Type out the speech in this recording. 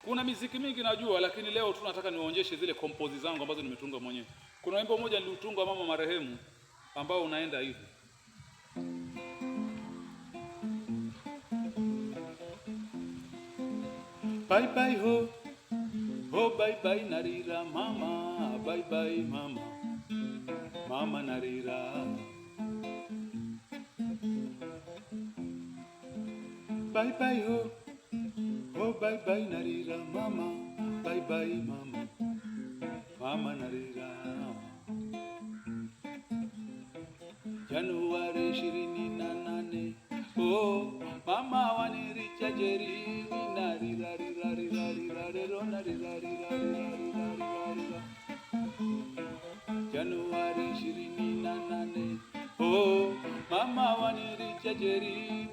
Kuna miziki mingi najua, lakini leo tunataka niwaonyeshe zile kompozi zangu ambazo nimetunga mwenyewe. Kuna wimbo mmoja niliutunga mama marehemu ambao unaenda hivi. Bye bye ho, ho bye bye narira mama, bye bye mama, mama narira. Bye bye ho, ho bye bye narira mama, bye bye mama, mama narira. Januari 28, oh mama waniricha jerini narira rira rira rira rira narira rira rira rira rira. Januari 28, oh mama waniricha jerini